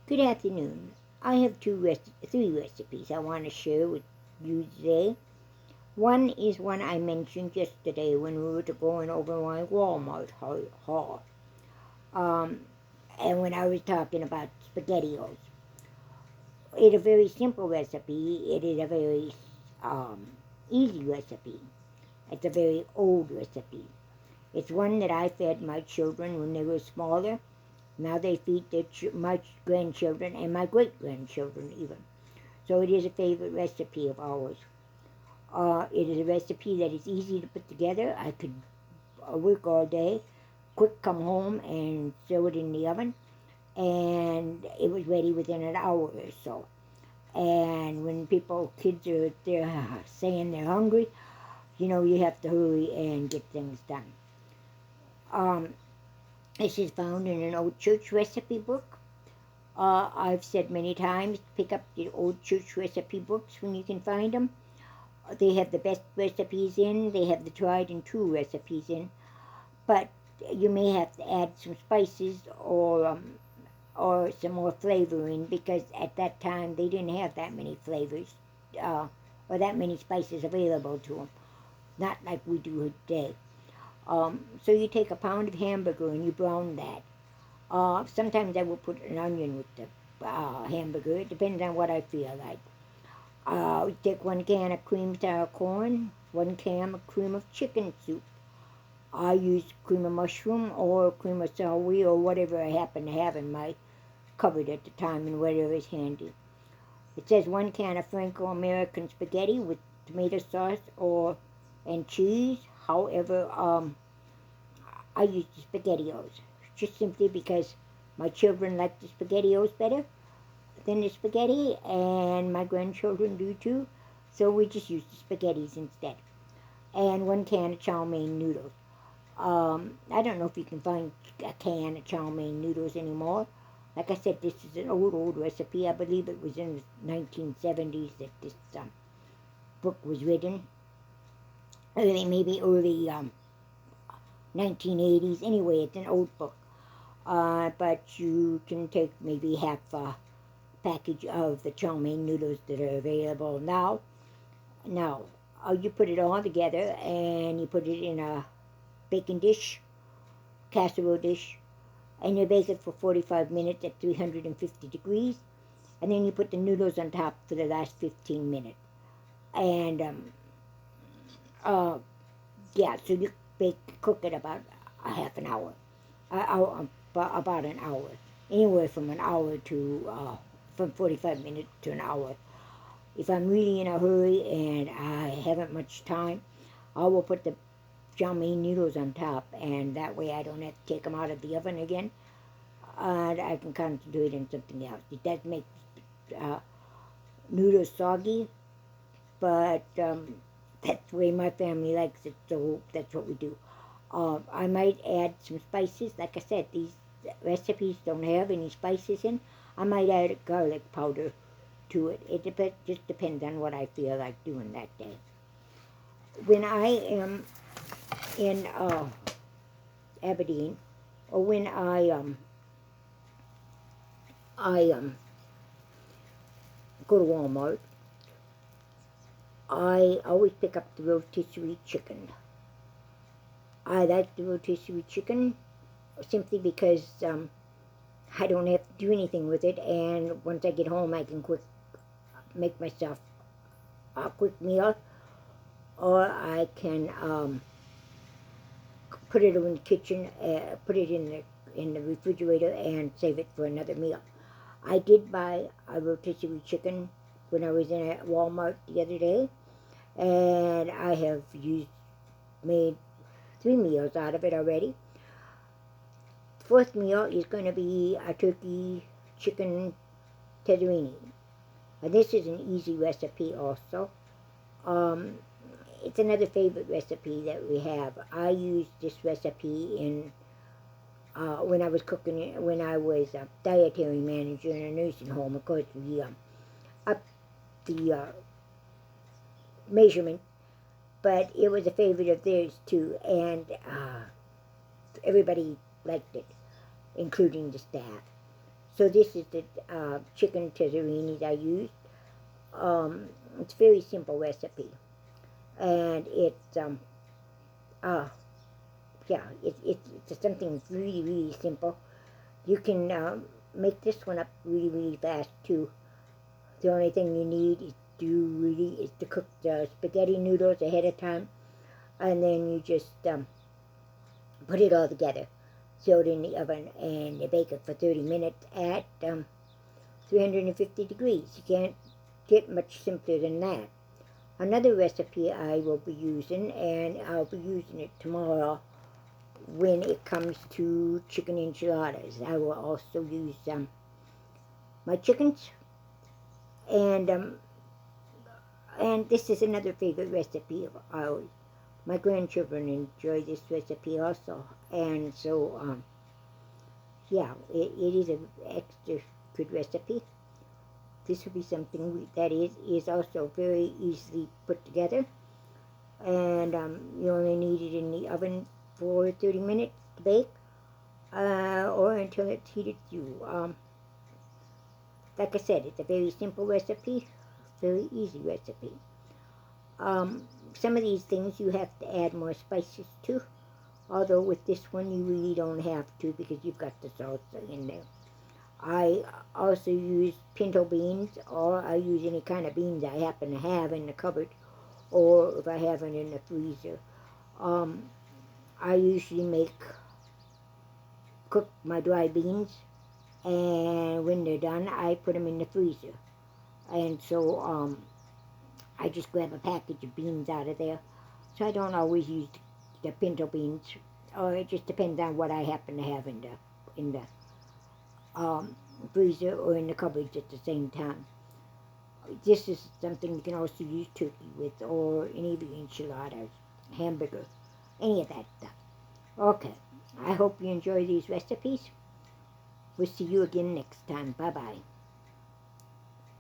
Good afternoon. I have three recipes I want to share with you today. One is one I mentioned yesterday when we were going over my Walmart haul. Um, and when I was talking about SpaghettiOs. It's a very simple recipe. It is a very um, easy recipe. It's a very old recipe. It's one that I fed my children when they were smaller. Now they feed my grandchildren and my great-grandchildren even. So it is a favorite recipe of ours. It is a recipe that is easy to put together. I could work all day, quick come home and throw it in the oven, and it was ready within an hour or so. And when kids are there saying they're hungry, you have to hurry and get things done. Um, this is found in an old church recipe book. I've said many times, pick up the old church recipe books when you can find them. They have the best recipes in. They have the tried and true recipes in. But you may have to add some spices or some more flavoring because at that time they didn't have that many flavors or that many spices available to them. Not like we do today. So you take a pound of hamburger and you brown that. Sometimes I will put an onion with the hamburger. It depends on what I feel like. Take 1 can of cream sour corn, 1 can of cream of chicken soup. I use cream of mushroom or cream of celery or whatever I happen to have in my cupboard at the time and whatever is handy. It says 1 can of Franco-American spaghetti with tomato sauce and cheese. However, I use the SpaghettiOs just simply because my children like the SpaghettiOs better than the spaghetti, and my grandchildren do too. So we just use the spaghettis instead. And 1 can of chow mein noodles. I don't know if you can find a can of chow mein noodles anymore. Like I said, this is an old recipe. I believe it was in the 1970s that this book was written. Maybe early 1980s. Anyway, it's an old book. But you can take maybe half a package of the chow mein noodles that are available now. Now, you put it all together and you put it in a baking dish, casserole dish, and you bake it for 45 minutes at 350 degrees. And then you put the noodles on top for the last 15 minutes. And, so you cook it about a half an hour. About an hour. Anywhere from an hour to, from 45 minutes to an hour. If I'm really in a hurry and I haven't much time, I will put the chow mein noodles on top, and that way I don't have to take them out of the oven again. And I can concentrate on something else. It does make noodles soggy, but that's the way my family likes it, so that's what we do. I might add some spices. Like I said, these recipes don't have any spices in. I might add garlic powder to it. It just depends on what I feel like doing that day. When I am in Aberdeen, or when I go to Walmart, I always pick up the rotisserie chicken. I like the rotisserie chicken simply because I don't have to do anything with it, and once I get home I can make myself a quick meal, or I can put it in the kitchen, put it in the refrigerator and save it for another meal. I did buy a rotisserie chicken when I was in Walmart the other day, and I have made 3 meals out of it already. The 4th meal is going to be a turkey chicken terrine. This is an easy recipe also. It's another favorite recipe that we have. I used this recipe in when I was cooking, when I was a dietary manager in a nursing home. Of course, we upped the measurement, but it was a favorite of theirs too, and everybody liked it, including the staff. So this is the chicken tesorinis I used. It's a very simple recipe, and it's uh, yeah, it's something really, really simple. You can make this one up really, really fast too. The only thing you need is to cook the spaghetti noodles ahead of time, and then you just put it all together, throw it in the oven, and you bake it for 30 minutes at 350 degrees. You can't get much simpler than that. Another recipe I will be using, and I'll be using it tomorrow when it comes to chicken enchiladas. I will also use my chickens, and this is another favorite recipe of ours. My grandchildren enjoy this recipe also, and so yeah, it is an extra good recipe. This will be something that is also very easily put together, and you only need it in the oven for 30 minutes to bake, or until it's heated through. Like I said, it's a very simple recipe, very easy recipe. Some of these things you have to add more spices to, although with this one you really don't have to because you've got the salsa in there. I also use pinto beans, or I use any kind of beans I happen to have in the cupboard, or if I have it in the freezer. I usually cook my dry beans, and when they're done, I put them in the freezer. And so I just grab a package of beans out of there. So I don't always use the pinto beans, or it just depends on what I happen to have in the freezer or in the cupboards at the same time. This is something you can also use turkey with, or any of the enchiladas, hamburger, any of that stuff. Okay, I hope you enjoy these recipes. We'll see you again next time. Bye-bye.